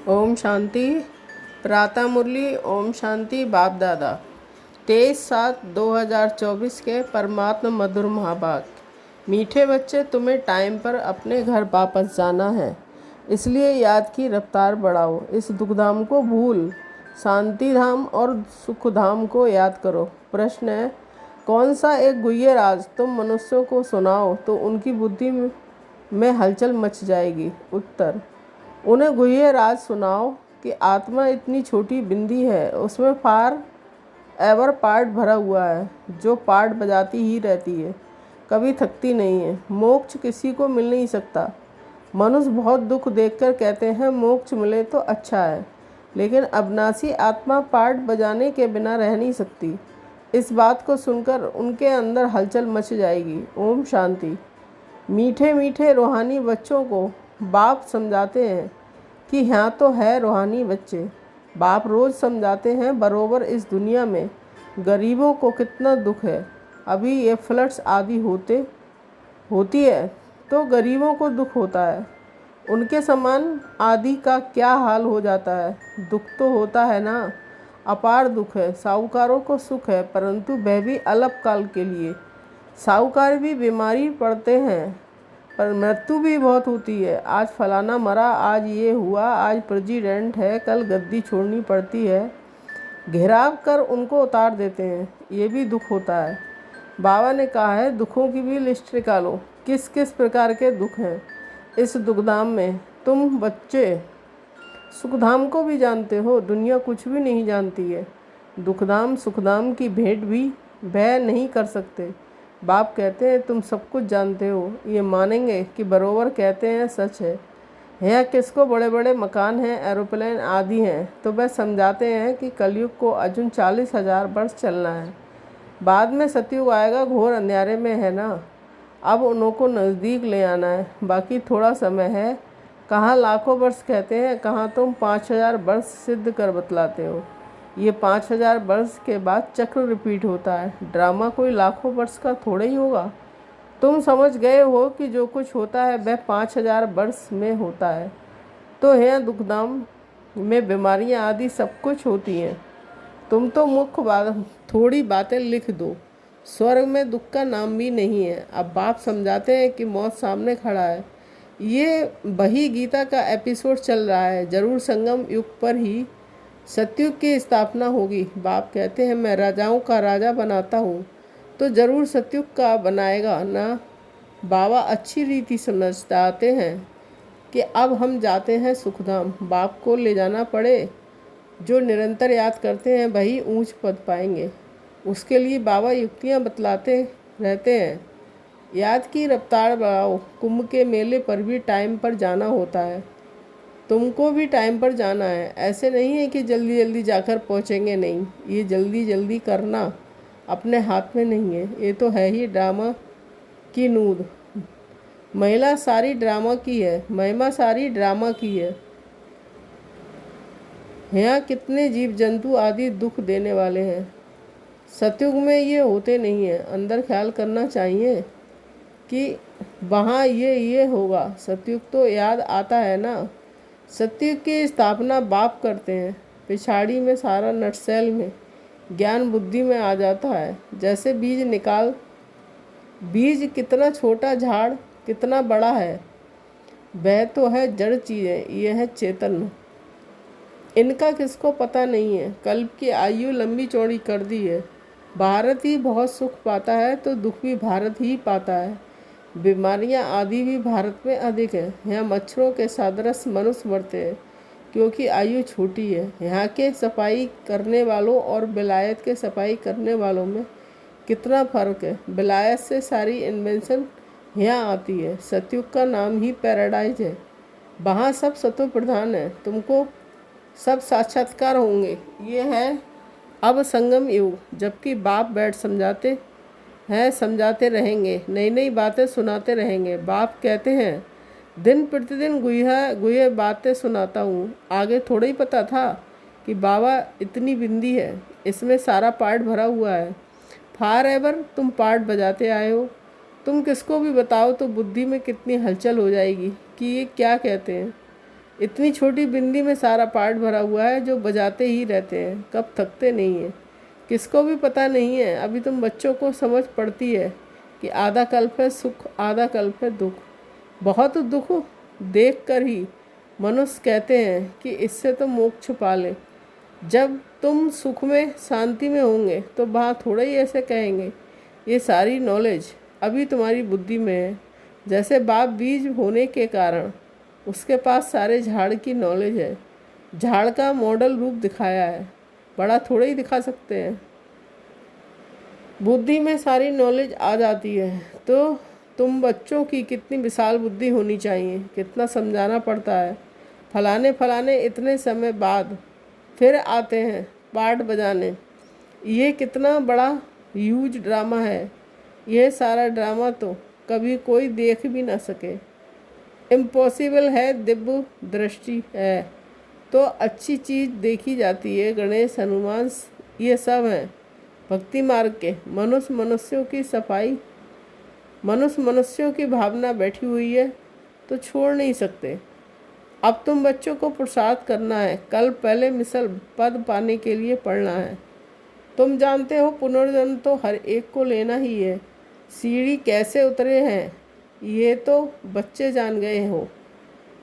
ओम शांति। प्रातः मुरली। ओम शांति। बाप दादा 23/7/2024 के परमात्मा मधुर महाभाग। मीठे बच्चे, तुम्हें टाइम पर अपने घर वापस जाना है, इसलिए याद की रफ्तार बढ़ाओ। इस दुखधाम को भूल शांति धाम और सुख धाम को याद करो। प्रश्न है, कौन सा एक गुह्य राज तुम मनुष्यों को सुनाओ तो उनकी बुद्धि में हलचल मच जाएगी। उत्तर, उन्हें गुह्य राज सुनाओ कि आत्मा इतनी छोटी बिंदी है, उसमें फार एवर पार्ट भरा हुआ है, जो पार्ट बजाती ही रहती है, कभी थकती नहीं है। मोक्ष किसी को मिल नहीं सकता। मनुष्य बहुत दुख देखकर कहते हैं मोक्ष मिले तो अच्छा है, लेकिन अविनाशी आत्मा पार्ट बजाने के बिना रह नहीं सकती। इस बात को सुनकर उनके अंदर हलचल मच जाएगी। ओम शांति। मीठे मीठे रूहानी बच्चों को बाप समझाते हैं कि यहाँ तो है रूहानी बच्चे। बाप रोज़ समझाते हैं बरोबर इस दुनिया में गरीबों को कितना दुख है। अभी ये फ्लड्स आदि होती है तो गरीबों को दुख होता है। उनके समान आदि का क्या हाल हो जाता है। दुख तो होता है ना, अपार दुख है। साहूकारों को सुख है, परंतु वह भी अल्पकाल के लिए। साहूकार भी बीमारी पड़ते हैं, पर मृत्यु भी बहुत होती है। आज फलाना मरा, आज ये हुआ, आज प्रेसिडेंट है, कल गद्दी छोड़नी पड़ती है। घेराव कर उनको उतार देते हैं, ये भी दुख होता है। बाबा ने कहा है दुखों की भी लिस्ट निकालो, किस किस प्रकार के दुख हैं इस दुखधाम में। तुम बच्चे सुखधाम को भी जानते हो, दुनिया कुछ भी नहीं जानती है। दुखधाम सुखधाम की भेंट भी वह नहीं कर सकते। बाप कहते हैं तुम सब कुछ जानते हो, ये मानेंगे कि बरोबर कहते हैं सच है। यहाँ किसको बड़े बड़े मकान हैं, एरोप्लेन आदि हैं, तो वह समझाते हैं कि कलयुग को अर्जुन 40,000 वर्ष चलना है। बाद में सतयुग आएगा, घोर अंधेरे में है ना। अब उनको नज़दीक ले आना है, बाकी थोड़ा समय है। कहाँ लाखों वर्ष कहते हैं, कहाँ तुम 5,000 वर्ष सिद्ध कर बतलाते हो। ये 5,000 वर्ष के बाद चक्र रिपीट होता है। ड्रामा कोई लाखों वर्ष का थोड़ा ही होगा। तुम समझ गए हो कि जो कुछ होता है वह 5,000 वर्ष में होता है। तो यहाँ दुखधाम में बीमारियाँ आदि सब कुछ होती हैं। तुम तो मुख्य बात थोड़ी बातें लिख दो। स्वर्ग में दुख का नाम भी नहीं है। अब बाप समझाते हैं कि मौत सामने खड़ा है। ये वही गीता का एपिसोड चल रहा है। जरूर संगम युग पर ही सतयुग की स्थापना होगी। बाप कहते हैं मैं राजाओं का राजा बनाता हूँ, तो ज़रूर सतयुग का बनाएगा ना। बाबा अच्छी रीति समझाते हैं कि अब हम जाते हैं सुखधाम। बाप को ले जाना पड़े। जो निरंतर याद करते हैं वही ऊंच पद पाएंगे। उसके लिए बाबा युक्तियाँ बतलाते रहते हैं। याद की रफ्तार बढ़ाओ। कुंभ के मेले पर भी टाइम पर जाना होता है। तुमको भी टाइम पर जाना है। ऐसे नहीं है कि जल्दी जल्दी जाकर पहुंचेंगे, नहीं। ये जल्दी जल्दी करना अपने हाथ में नहीं है। ये तो है ही ड्रामा की नूद। महिमा सारी ड्रामा की है। यहाँ कितने जीव जंतु आदि दुख देने वाले हैं। सतयुग में ये होते नहीं हैं। अंदर ख्याल करना चाहिए कि वहाँ ये होगा। सतयुग तो याद आता है ना। सतयुग की स्थापना बाप करते हैं। पिछाड़ी में सारा नटसेल में ज्ञान बुद्धि में आ जाता है। जैसे बीज कितना छोटा, झाड़ कितना बड़ा है। वह तो है जड़ चीज़ें, ये है चेतन। इनका किसको पता नहीं है। कल्प की आयु लंबी चौड़ी कर दी है। भारत ही बहुत सुख पाता है तो दुख भी भारत ही पाता है। बीमारियां आदि भी भारत में अधिक है। यहाँ मच्छरों के सादृश मनुष्य बढ़ते हैं क्योंकि आयु छोटी है। यहाँ के सफाई करने वालों और विलायत के सफाई करने वालों में कितना फ़र्क है। विलायत से सारी इन्वेंशन यहाँ आती है। सतयुग का नाम ही पैराडाइज है। वहाँ सब सत्व प्रधान है। तुमको सब साक्षात्कार होंगे। ये है अब संगम युग, जबकि बाप बैठ समझाते हैं, समझाते रहेंगे, नई नई बातें सुनाते रहेंगे। बाप कहते हैं दिन प्रतिदिन गुह्य बातें सुनाता हूँ। आगे थोड़ा ही पता था कि बाबा इतनी बिंदी है, इसमें सारा पार्ट भरा हुआ है। फार एवर तुम पार्ट बजाते आए हो। तुम किसको भी बताओ तो बुद्धि में कितनी हलचल हो जाएगी कि ये क्या कहते हैं। इतनी छोटी बिंदी में सारा पाठ भरा हुआ है जो बजाते ही रहते हैं, कब थकते नहीं हैं। किसको भी पता नहीं है, अभी तुम बच्चों को समझ पड़ती है कि आधा कल्प है सुख, आधा कल्प है दुख। बहुत दुख देख कर ही मनुष्य कहते हैं कि इससे तो मोक्ष पा ले। जब तुम सुख में शांति में होंगे तो वहाँ थोड़ा ही ऐसे कहेंगे। ये सारी नॉलेज अभी तुम्हारी बुद्धि में है। जैसे बाप बीज होने के कारण उसके पास सारे झाड़ की नॉलेज है, झाड़ का मॉडल रूप दिखाया है, बड़ा थोड़ा ही दिखा सकते हैं। बुद्धि में सारी नॉलेज आ जाती है तो तुम बच्चों की कितनी विशाल बुद्धि होनी चाहिए, कितना समझाना पड़ता है। फलाने फलाने इतने समय बाद फिर आते हैं पाठ बजाने। ये कितना बड़ा ह्यूज ड्रामा है। यह सारा ड्रामा तो कभी कोई देख भी ना सके। इम्पॉसिबल है, दिव्य दृष्टि है तो अच्छी चीज़ देखी जाती है। गणेश हनुमान ये सब हैं भक्ति मार्ग के। मनुष्य मनुष्यों की सफाई, मनुष्य मनुष्यों की भावना बैठी हुई है तो छोड़ नहीं सकते। अब तुम बच्चों को पुरुषार्थ करना है। कल पहले मिसल पद पाने के लिए पढ़ना है। तुम जानते हो पुनर्जन्म तो हर एक को लेना ही है। सीढ़ी कैसे उतरे हैं ये तो बच्चे जान गए हो।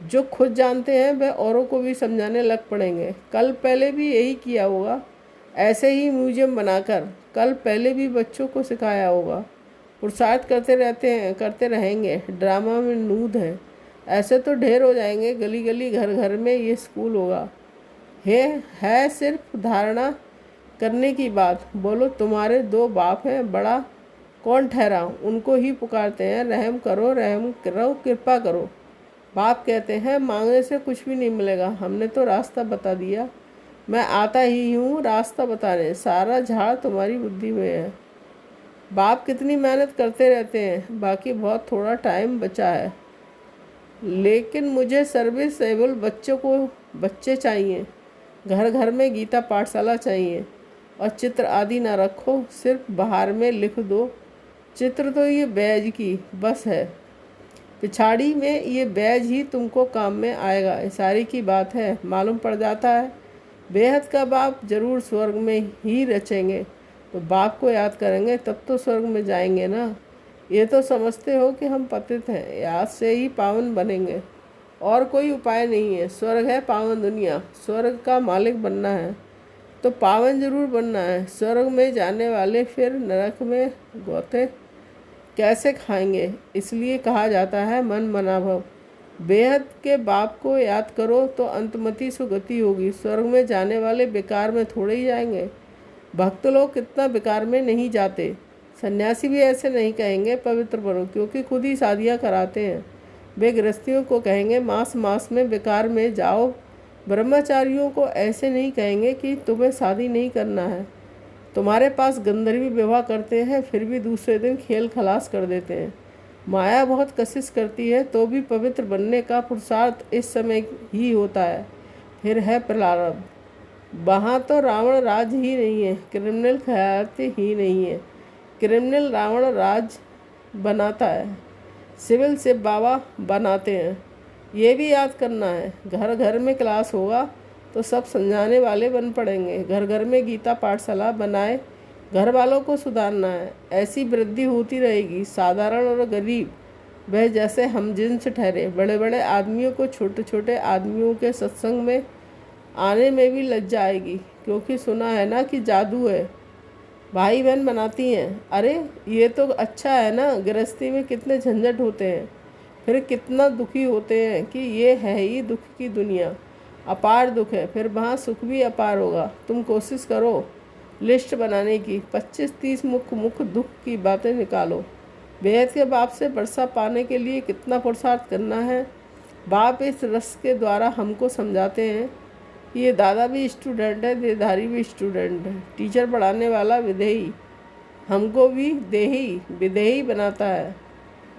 जो खुद जानते हैं वह औरों को भी समझाने लग पड़ेंगे। कल पहले भी यही किया होगा, ऐसे ही म्यूजियम बनाकर कल पहले भी बच्चों को सिखाया होगा। पुरुषार्थ करते रहते हैं, करते रहेंगे। ड्रामा में नूद है, ऐसे तो ढेर हो जाएंगे। गली गली घर घर में ये स्कूल होगा। है सिर्फ धारणा करने की बात। बोलो तुम्हारे दो बाप हैं, बड़ा कौन ठहरा? उनको ही पुकारते हैं रहम करो, रहम करो, कृपा करो। बाप कहते हैं मांगने से कुछ भी नहीं मिलेगा, हमने तो रास्ता बता दिया। मैं आता ही हूँ रास्ता बताने, सारा झाड़ तुम्हारी बुद्धि में है। बाप कितनी मेहनत करते रहते हैं, बाकी बहुत थोड़ा टाइम बचा है। लेकिन मुझे सर्विसेबल बच्चों को बच्चे चाहिए। घर घर में गीता पाठशाला चाहिए। और चित्र आदि ना रखो, सिर्फ बाहर में लिख दो। चित्र तो ये बैज की बस है, पिछाड़ी में ये बैज ही तुमको काम में आएगा। इशारे की बात है, मालूम पड़ जाता है। बेहद का बाप जरूर स्वर्ग में ही रचेंगे, तो बाप को याद करेंगे तब तो स्वर्ग में जाएंगे ना। ये तो समझते हो कि हम पतित हैं, याद से ही पावन बनेंगे, और कोई उपाय नहीं है। स्वर्ग है पावन दुनिया, स्वर्ग का मालिक बनना है तो पावन जरूर बनना है। स्वर्ग में जाने वाले फिर नरक में गोते कैसे खाएंगे? इसलिए कहा जाता है मन मना भव। बेहद के बाप को याद करो तो अंतमति सुगति होगी। स्वर्ग में जाने वाले बेकार में थोड़े ही जाएंगे। भक्त लोग कितना बेकार में नहीं जाते। सन्यासी भी ऐसे नहीं कहेंगे पवित्र बनो, क्योंकि खुद ही शादियाँ कराते हैं। वे गृहस्थियों को कहेंगे मास मास में बेकार में जाओ। ब्रह्मचारियों को ऐसे नहीं कहेंगे कि तुम्हें शादी नहीं करना है। तुम्हारे पास गंधर्वी विवाह करते हैं फिर भी दूसरे दिन खेल खलास कर देते हैं। माया बहुत कशिश करती है तो भी पवित्र बनने का पुरुषार्थ इस समय ही होता है। फिर है प्रारब्ध। वहाँ तो रावण राज ही नहीं है, क्रिमिनल ख्याति ही नहीं है। क्रिमिनल रावण राज बनाता है, सिविल से बाबा बनाते हैं। ये भी याद करना है। घर घर में क्लास होगा तो सब समझाने वाले बन पड़ेंगे। घर घर में गीता पाठशाला बनाए, घर वालों को सुधारना है। ऐसी वृद्धि होती रहेगी। साधारण और गरीब वह जैसे हम जिन्स ठहरे। बड़े बड़े आदमियों को छोटे छोटे आदमियों के सत्संग में आने में भी लज्जा आएगी, क्योंकि सुना है ना कि जादू है, भाई बहन बनाती हैं। अरे ये तो अच्छा है ना, गृहस्थी में कितने झंझट होते हैं, फिर कितना दुखी होते हैं कि ये है ही दुख की दुनिया। अपार दुख है, फिर वहाँ सुख भी अपार होगा। तुम कोशिश करो लिस्ट बनाने की, 25-30 मुख्य दुख की बातें निकालो। बेहद के बाप से वर्षा पाने के लिए कितना पुरुषार्थ करना है। बाप इस रस के द्वारा हमको समझाते हैं कि ये दादा भी स्टूडेंट है, देधारी भी स्टूडेंट है। टीचर पढ़ाने वाला विदेही, हमको भी देही विदेही बनाता है।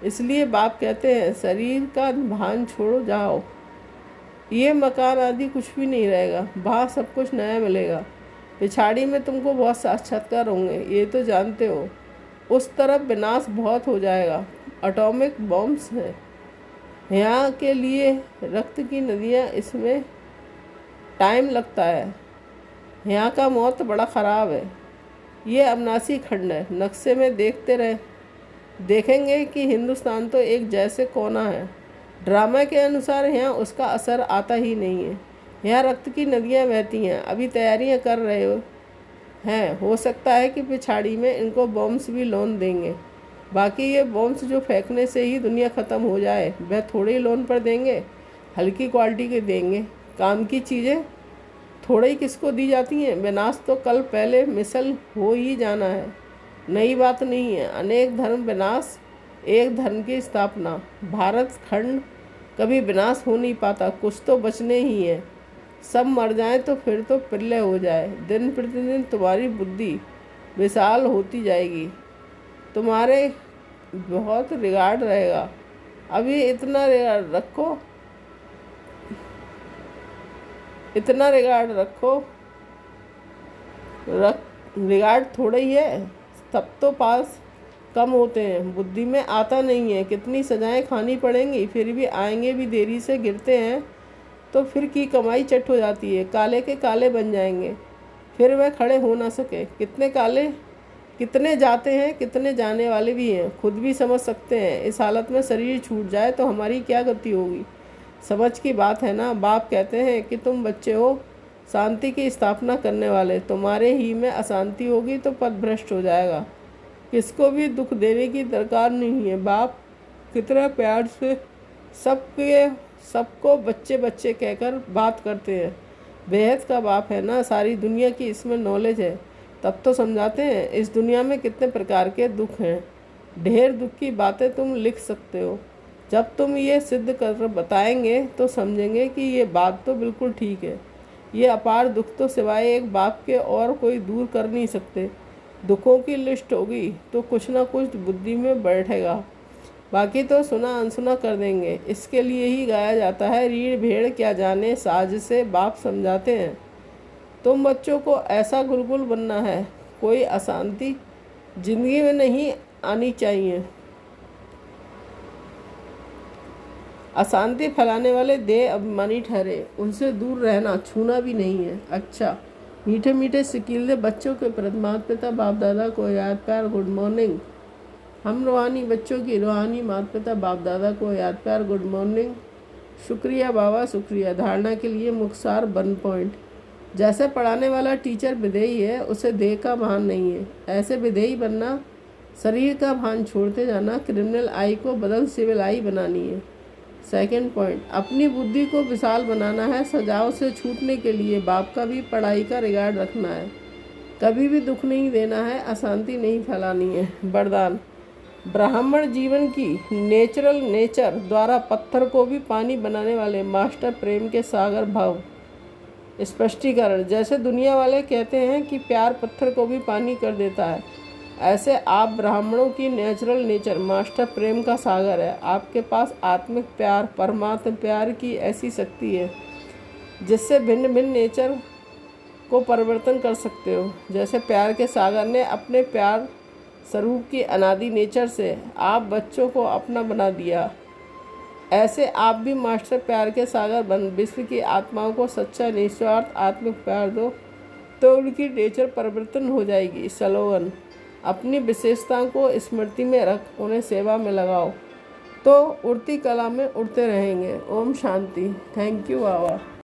इसलिए बाप कहते हैं शरीर का भान छोड़ो जाओ। ये मकान आदि कुछ भी नहीं रहेगा, वहाँ सब कुछ नया मिलेगा। पिछाड़ी में तुमको बहुत साक्षात्कार होंगे, ये तो जानते हो। उस तरफ विनाश बहुत हो जाएगा, एटॉमिक बॉम्ब्स हैं। यहाँ के लिए रक्त की नदियाँ, इसमें टाइम लगता है। यहाँ का मौत बड़ा ख़राब है। ये अविनाशी खंड है। नक्शे में देखेंगे कि हिंदुस्तान तो एक जैसे कोना है। ड्रामा के अनुसार यहाँ उसका असर आता ही नहीं है। यहाँ रक्त की नदियाँ बहती हैं। अभी तैयारियाँ कर रहे हैं। हो सकता है कि पिछाड़ी में इनको बॉम्ब्स भी लोन देंगे। बाकी ये बॉम्ब्स जो फेंकने से ही दुनिया ख़त्म हो जाए, वह थोड़े ही लोन पर देंगे, हल्की क्वालिटी के देंगे। काम की चीज़ें थोड़े ही किसको दी जाती हैं। विनाश तो कल पहले मिसल हो ही जाना है। नई बात नहीं है। अनेक धर्म विनाश, एक धर्म की स्थापना। भारत खंड कभी विनाश हो नहीं पाता। कुछ तो बचने ही है। सब मर जाएं तो फिर तो प्रलय हो जाए। दिन प्रतिदिन तुम्हारी बुद्धि विशाल होती जाएगी। तुम्हारे बहुत रिगार्ड रहेगा। अभी इतना रिगार्ड रखो। रिगार्ड थोड़ा ही है। तब तो पास कम होते हैं। बुद्धि में आता नहीं है। कितनी सजाएं खानी पड़ेंगी, फिर भी आएंगे भी देरी से। गिरते हैं तो फिर की कमाई चट हो जाती है। काले के काले बन जाएंगे, फिर वह खड़े हो ना सके। कितने जाते हैं, कितने जाने वाले भी हैं, खुद भी समझ सकते हैं। इस हालत में शरीर छूट जाए तो हमारी क्या गति होगी। समझ की बात है ना। बाप कहते हैं कि तुम बच्चे हो शांति की स्थापना करने वाले। तुम्हारे ही में अशांति होगी तो पथ भ्रष्ट हो जाएगा। किसको भी दुख देने की दरकार नहीं है। बाप कितना प्यार से सबको बच्चे बच्चे कहकर बात करते हैं। बेहद का बाप है ना। सारी दुनिया की इसमें नॉलेज है, तब तो समझाते हैं। इस दुनिया में कितने प्रकार के दुख हैं। ढेर दुख की बातें तुम लिख सकते हो। जब तुम ये सिद्ध कर बताएंगे तो समझेंगे कि ये बात तो बिल्कुल ठीक है। ये अपार दुख तो सिवाय एक बाप के और कोई दूर कर नहीं सकते। दुखों की लिस्ट होगी तो कुछ ना कुछ बुद्धि में बैठेगा, बाकी तो सुना अनसुना कर देंगे। इसके लिए ही गाया जाता है, रीढ़ भेड़ क्या जाने साज से। बाप समझाते हैं तुम बच्चों को ऐसा गुलगुल बनना है, कोई अशांति जिंदगी में नहीं आनी चाहिए। अशांति फैलाने वाले देह अभिमानी ठहरे, उनसे दूर रहना, छूना भी नहीं है। अच्छा, मीठे मीठे सिकीले बच्चों के प्रति माता पिता बाप दादा को याद प्यार गुड मॉर्निंग। हम रूहानी बच्चों की रूहानी माता पिता बाप दादा को याद प्यार गुड मॉर्निंग। शुक्रिया बाबा, शुक्रिया। धारणा के लिए मुख्तार 1 पॉइंट। जैसे पढ़ाने वाला टीचर विधेयी है, उसे देह का भान नहीं है। ऐसे विधेयी बनना, शरीर का भान छोड़ते जाना। क्रिमिनल आई को बदल सिविल आई बनानी है। 2 पॉइंट, अपनी बुद्धि को विशाल बनाना है। सजाओ से छूटने के लिए बाप का भी पढ़ाई का रिगार्ड रखना है। कभी भी दुख नहीं देना है, अशांति नहीं फैलानी है। वरदान, ब्राह्मण जीवन की नेचर द्वारा पत्थर को भी पानी बनाने वाले मास्टर प्रेम के सागर भाव। स्पष्टीकरण, जैसे दुनिया वाले कहते हैं कि प्यार पत्थर को भी पानी कर देता है, ऐसे आप ब्राह्मणों की नेचर मास्टर प्रेम का सागर है। आपके पास आत्मिक प्यार, परमात्मा प्यार की ऐसी शक्ति है जिससे भिन्न भिन्न नेचर को परिवर्तन कर सकते हो। जैसे प्यार के सागर ने अपने प्यार स्वरूप की अनादि नेचर से आप बच्चों को अपना बना दिया, ऐसे आप भी मास्टर प्यार के सागर बन विश्व की आत्माओं को सच्चा निस्वार्थ आत्मिक प्यार दो तो उनकी नेचर परिवर्तन हो जाएगी। स्लोगन, अपनी विशेषताओं को स्मृति में रख, उन्हें सेवा में लगाओ तो उड़ती कला में उड़ते रहेंगे। Om Shanti. Thank you Baba.